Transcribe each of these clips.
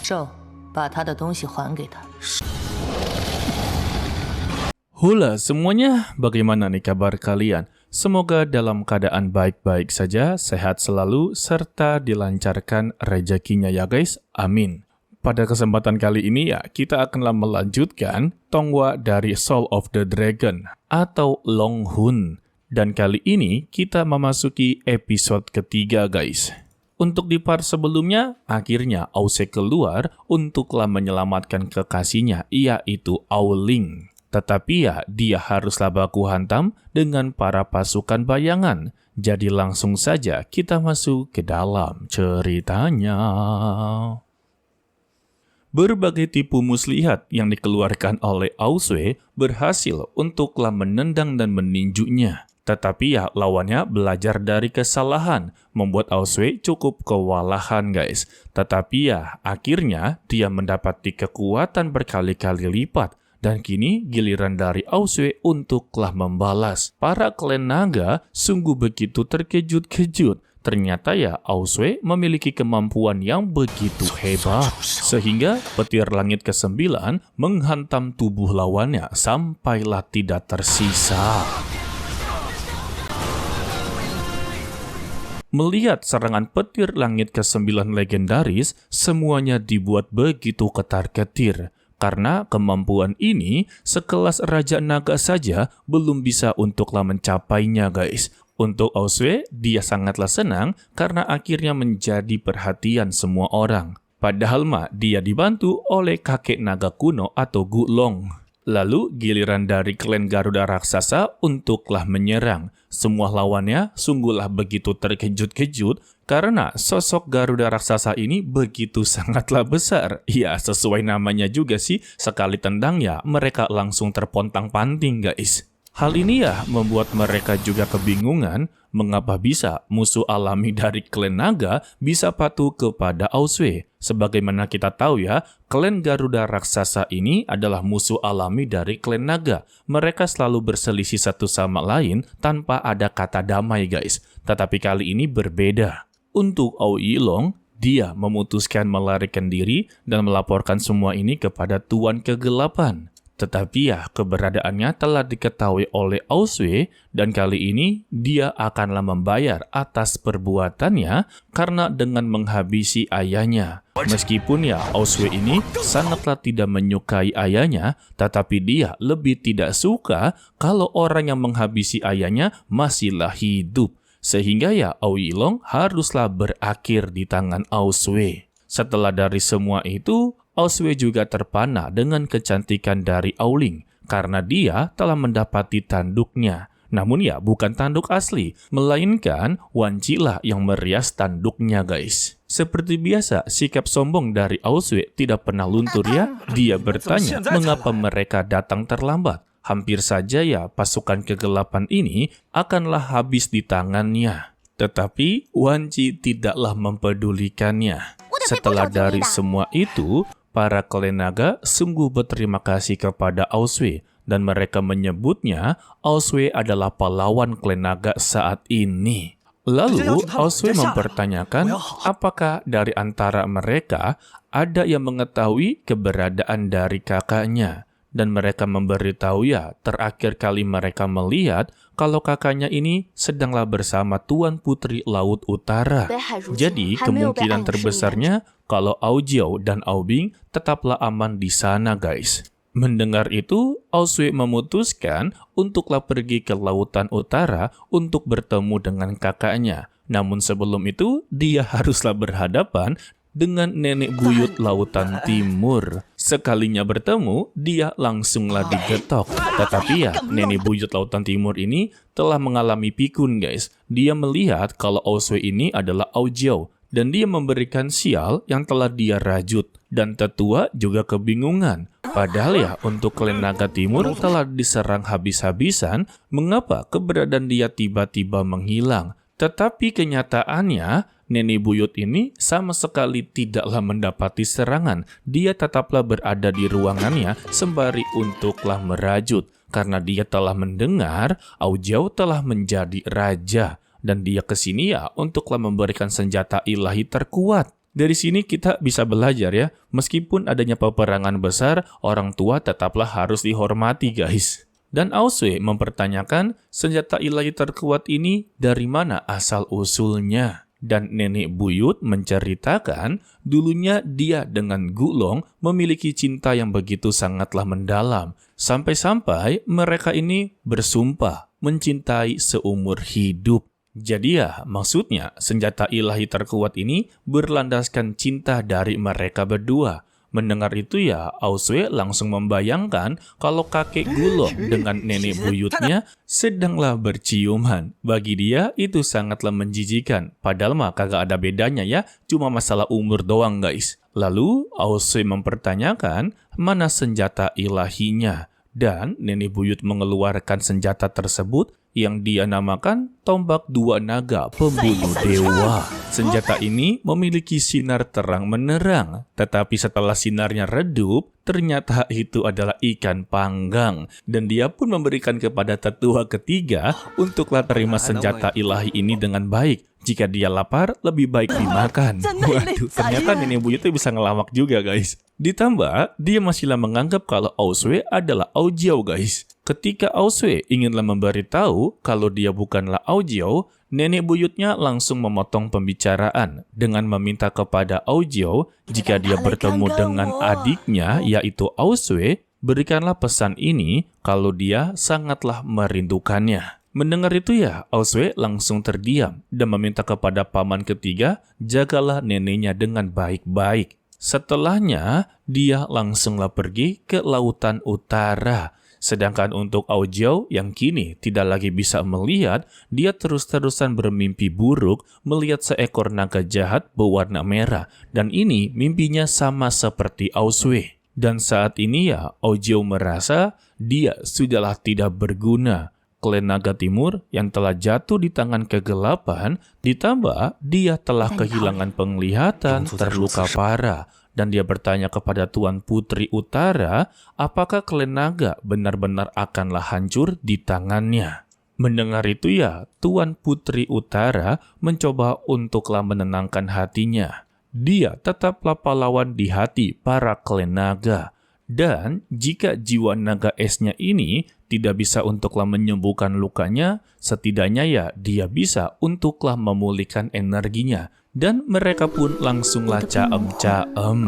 兽，把他的东西还给他。 Hula semuanya, bagaimana nih kabar kalian? Semoga dalam keadaan baik-baik saja, sehat selalu, serta dilancarkan rezekinya ya guys. Amin. Pada kesempatan kali ini ya, kita akanlah melanjutkan Tongwa dari Soul of the Dragon atau Long Hun. Dan kali ini kita memasuki episode ketiga guys. Untuk di part sebelumnya, akhirnya Ause keluar untuklah menyelamatkan kekasihnya, yaitu Aoling. Tetapi ya, dia haruslah baku hantam dengan para pasukan bayangan. Jadi langsung saja kita masuk ke dalam ceritanya. Berbagai tipu muslihat yang dikeluarkan oleh Ause berhasil untuklah menendang dan meninjunya. Tetapi ya, lawannya belajar dari kesalahan, membuat Ause cukup kewalahan guys. Tetapi ya, akhirnya dia mendapati kekuatan berkali-kali lipat. Dan kini giliran dari Ause untuklah membalas. Para klan naga sungguh begitu terkejut-kejut. Ternyata ya Ause memiliki kemampuan yang begitu hebat. Sehingga petir langit ke-9 menghantam tubuh lawannya sampailah tidak tersisa. Melihat serangan petir langit ke-9 legendaris, semuanya dibuat begitu ketar-ketir. Karena kemampuan ini, sekelas Raja Naga saja belum bisa untuklah mencapainya guys. Untuk Ause, dia sangatlah senang karena akhirnya menjadi perhatian semua orang. Padahal mah dia dibantu oleh kakek naga kuno atau Gulong. Lalu giliran dari klan Garuda Raksasa untuklah menyerang. Semua lawannya sungguhlah begitu terkejut-kejut karena sosok Garuda Raksasa ini begitu sangatlah besar. Ya, sesuai namanya juga sih, sekali tendang ya mereka langsung terpontang-panting guys. Hal ini ya membuat mereka juga kebingungan mengapa bisa musuh alami dari klan naga bisa patuh kepada Ause. Sebagaimana kita tahu ya, klan Garuda Raksasa ini adalah musuh alami dari klan naga. Mereka selalu berselisih satu sama lain tanpa ada kata damai guys. Tetapi kali ini berbeda. Untuk Aoilong, dia memutuskan melarikan diri dan melaporkan semua ini kepada Tuan Kegelapan. Tetapi ya, keberadaannya telah diketahui oleh Ause dan kali ini dia akanlah membayar atas perbuatannya karena dengan menghabisi ayahnya. Meskipun ya, Ause ini sangatlah tidak menyukai ayahnya, tetapi dia lebih tidak suka kalau orang yang menghabisi ayahnya masihlah hidup. Sehingga ya, Aoilong haruslah berakhir di tangan Ause. Setelah dari semua itu, Ause juga terpana dengan kecantikan dari Aoling karena dia telah mendapati tanduknya. Namun ya bukan tanduk asli, melainkan Wan Ji lah yang merias tanduknya guys. Seperti biasa, sikap sombong dari Ause tidak pernah luntur ya. Dia bertanya mengapa mereka datang terlambat. Hampir saja ya pasukan kegelapan ini akanlah habis di tangannya. Tetapi Wan Ji tidaklah mempedulikannya. Setelah dari semua itu, para klan naga sungguh berterima kasih kepada Ause dan mereka menyebutnya Ause adalah pahlawan klan naga saat ini. Lalu Ause mempertanyakan apakah dari antara mereka ada yang mengetahui keberadaan dari kakaknya. Dan mereka memberitahu ya terakhir kali mereka melihat kalau kakaknya ini sedanglah bersama Tuan Putri Laut Utara. Jadi kemungkinan terbesarnya kalau Aojiao dan Aobing tetaplah aman di sana guys. Mendengar itu, Ause memutuskan untuklah pergi ke Lautan Utara untuk bertemu dengan kakaknya. Namun sebelum itu, dia haruslah berhadapan dengan nenek buyut Lautan Timur. Sekalinya bertemu, dia langsunglah digetok. Tetapi ya, nenek buyut Lautan Timur ini telah mengalami pikun guys. Dia melihat kalau Ause ini adalah Aojiao. Dan dia memberikan sial yang telah dia rajut. Dan tetua juga kebingungan. Padahal ya, untuk klan Naga Timur telah diserang habis-habisan, mengapa keberadaan dia tiba-tiba menghilang? Tetapi kenyataannya, nenek buyut ini sama sekali tidaklah mendapati serangan. Dia tetaplah berada di ruangannya sembari untuklah merajut. Karena dia telah mendengar Aojiao telah menjadi raja. Dan dia kesini ya untuklah memberikan senjata ilahi terkuat. Dari sini kita bisa belajar ya, meskipun adanya peperangan besar, orang tua tetaplah harus dihormati guys. Dan Aosue mempertanyakan senjata ilahi terkuat ini dari mana asal-usulnya. Dan nenek buyut menceritakan dulunya dia dengan Gulong memiliki cinta yang begitu sangatlah mendalam. Sampai-sampai mereka ini bersumpah mencintai seumur hidup. Jadi ya, maksudnya senjata ilahi terkuat ini berlandaskan cinta dari mereka berdua. Mendengar itu ya, Aosue langsung membayangkan kalau kakek Gulong dengan nenek buyutnya sedanglah berciuman. Bagi dia, itu sangatlah menjijikan. Padahal mah kagak ada bedanya ya, cuma masalah umur doang guys. Lalu, Aosue mempertanyakan mana senjata ilahinya. Dan nenek buyut mengeluarkan senjata tersebut yang dia namakan tombak dua naga pembunuh dewa. Senjata ini memiliki sinar terang menerang, tetapi setelah sinarnya redup, ternyata itu adalah ikan panggang. Dan dia pun memberikan kepada tetua ketiga untuklah terima senjata ilahi ini dengan baik. Jika dia lapar, lebih baik dimakan. Waduh, ternyata nenek buyut itu bisa ngelawak juga guys. Ditambah, dia masihlah menganggap kalau Aosue adalah Aojiao guys. Ketika Aosue inginlah memberitahu kalau dia bukanlah Aojiao, nenek buyutnya langsung memotong pembicaraan dengan meminta kepada Aojiao jika dia bertemu dengan adiknya yaitu Aosue, berikanlah pesan ini kalau dia sangatlah merindukannya. Mendengar itu ya, Aosue langsung terdiam dan meminta kepada paman ketiga, jagalah neneknya dengan baik-baik. Setelahnya, dia langsunglah pergi ke lautan utara. Sedangkan untuk Aojiao yang kini tidak lagi bisa melihat, dia terus-terusan bermimpi buruk melihat seekor naga jahat berwarna merah. Dan ini mimpinya sama seperti Aosue. Dan saat ini ya, Aojiao merasa dia sudahlah tidak berguna. Klan Naga Timur yang telah jatuh di tangan kegelapan, ditambah dia telah kehilangan penglihatan, terluka parah. Dan dia bertanya kepada Tuan Putri Utara, apakah klan naga benar-benar akanlah hancur di tangannya. Mendengar itu ya, Tuan Putri Utara mencoba untuklah menenangkan hatinya. Dia tetaplah pahlawan di hati para klan naga. Dan jika jiwa naga esnya ini tidak bisa untuklah menyembuhkan lukanya, setidaknya ya dia bisa untuklah memulihkan energinya. Dan mereka pun langsunglah caem-caem.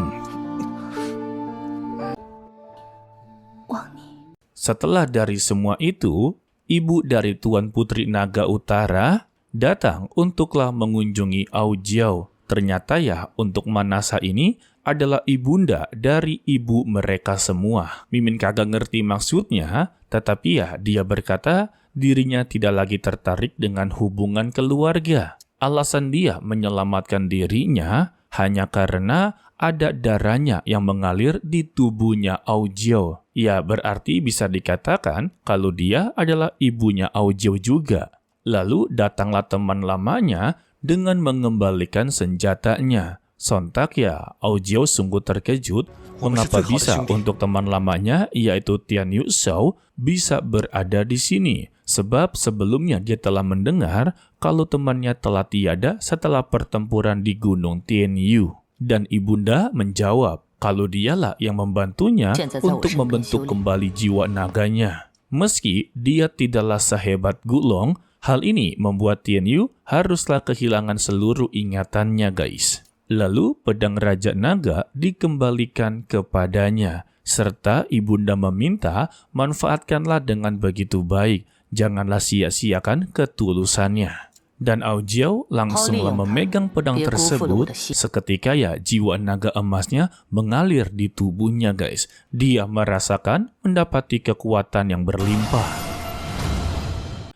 Setelah dari semua itu, ibu dari Tuan Putri Naga Utara datang untuklah mengunjungi Aojiao. Ternyata ya untuk Manasa ini adalah ibunda dari ibu mereka semua. Mimin kagak ngerti maksudnya, tetapi ya dia berkata dirinya tidak lagi tertarik dengan hubungan keluarga. Alasan dia menyelamatkan dirinya hanya karena ada darahnya yang mengalir di tubuhnya Aojiao. Ya berarti bisa dikatakan kalau dia adalah ibunya Aojiao juga. Lalu datanglah teman lamanya dengan mengembalikan senjatanya. Sontak ya, Aojiao sungguh terkejut mengapa bisa untuk teman lamanya yaitu Tian Yu Shao bisa berada di sini. Sebab sebelumnya dia telah mendengar kalau temannya telah tiada setelah pertempuran di Gunung Tianyu. Dan ibunda menjawab kalau dialah yang membantunya untuk membentuk kembali jiwa naganya. Meski dia tidaklah sehebat Gulong, hal ini membuat Tianyu haruslah kehilangan seluruh ingatannya guys. Lalu pedang Raja Naga dikembalikan kepadanya, serta ibunda meminta manfaatkanlah dengan begitu baik, janganlah sia-siakan ketulusannya. Dan Aojiao langsunglah memegang pedang tersebut, seketika ya jiwa naga emasnya mengalir di tubuhnya guys. Dia merasakan mendapati kekuatan yang berlimpah.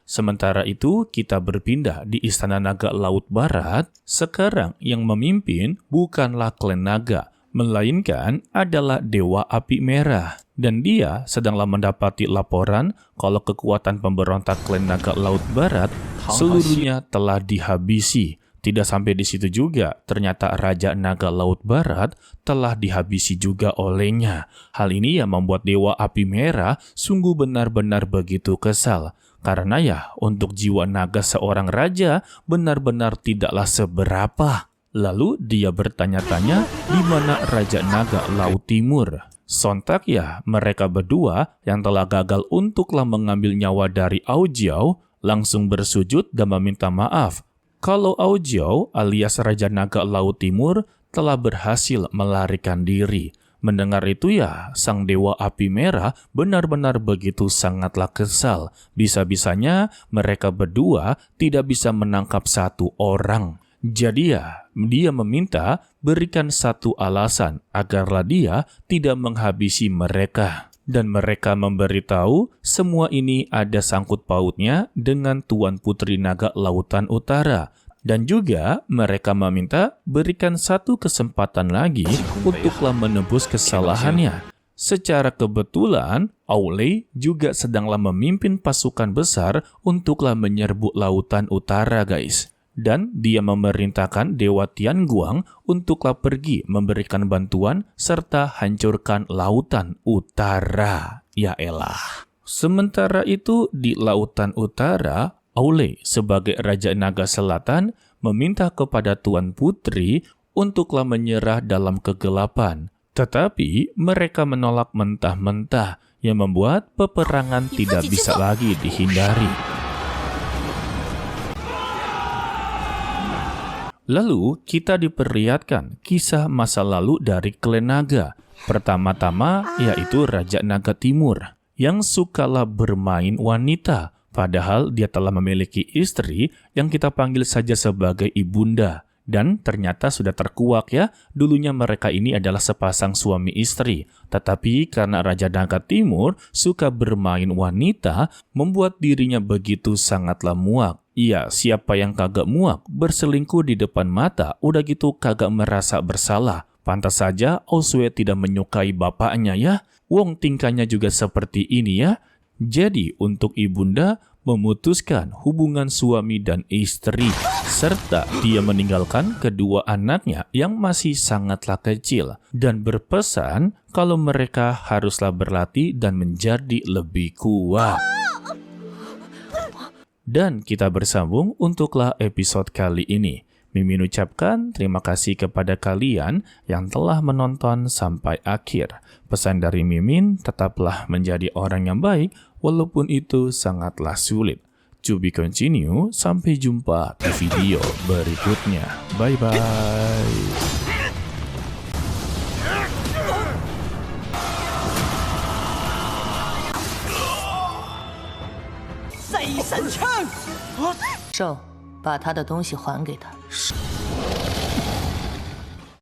Sementara itu, kita berpindah di Istana Naga Laut Barat. Sekarang yang memimpin bukanlah klan naga, melainkan adalah Dewa Api Merah. Dan dia sedanglah mendapati laporan kalau kekuatan pemberontak klan Naga Laut Barat seluruhnya telah dihabisi. Tidak sampai di situ juga, ternyata Raja Naga Laut Barat telah dihabisi juga olehnya. Hal ini yang membuat Dewa Api Merah sungguh benar-benar begitu kesal. Karena ya, untuk jiwa naga seorang raja benar-benar tidaklah seberapa. Lalu dia bertanya-tanya di mana Raja Naga Laut Timur. Sontak ya, mereka berdua yang telah gagal untuklah mengambil nyawa dari Aojiao langsung bersujud dan meminta maaf kalau Aojiao alias Raja Naga Laut Timur telah berhasil melarikan diri. Mendengar itu ya, sang Dewa Api Merah benar-benar begitu sangatlah kesal. Bisa-bisanya mereka berdua tidak bisa menangkap satu orang. Jadi ya, dia meminta berikan satu alasan agarlah dia tidak menghabisi mereka. Dan mereka memberitahu semua ini ada sangkut pautnya dengan Tuan Putri Naga Lautan Utara. Dan juga mereka meminta berikan satu kesempatan lagi untuklah menebus kesalahannya. Secara kebetulan, Aulei juga sedanglah memimpin pasukan besar untuklah menyerbu Lautan Utara, guys. Dan dia memerintahkan Dewa Tianguang untuklah pergi memberikan bantuan serta hancurkan Lautan Utara. Ya elah. Sementara itu di Lautan Utara, Aulei sebagai Raja Naga Selatan meminta kepada Tuan Putri untuklah menyerah dalam kegelapan. Tetapi mereka menolak mentah-mentah yang membuat peperangan tidak bisa lagi dihindari. Lalu kita diperlihatkan kisah masa lalu dari klan naga. Pertama-tama yaitu Raja Naga Timur yang sukalah bermain wanita. Padahal dia telah memiliki istri yang kita panggil saja sebagai ibunda. Dan ternyata sudah terkuak ya, dulunya mereka ini adalah sepasang suami istri. Tetapi karena Raja Naga Timur suka bermain wanita, membuat dirinya begitu sangatlah muak. Iya, siapa yang kagak muak berselingkuh di depan mata, udah gitu kagak merasa bersalah. Pantas saja Oswe tidak menyukai bapaknya ya, wong tingkahnya juga seperti ini ya. Jadi untuk ibunda memutuskan hubungan suami dan istri, serta dia meninggalkan kedua anaknya yang masih sangatlah kecil dan berpesan kalau mereka haruslah berlatih dan menjadi lebih kuat. Dan kita bersambung untuklah episode kali ini. Mimin ucapkan terima kasih kepada kalian yang telah menonton sampai akhir. Pesan dari Mimin, tetaplah menjadi orang yang baik walaupun itu sangatlah sulit. To be continue, sampai jumpa di video berikutnya. Bye-bye. 再一闪枪，兽，把他的东西还给他。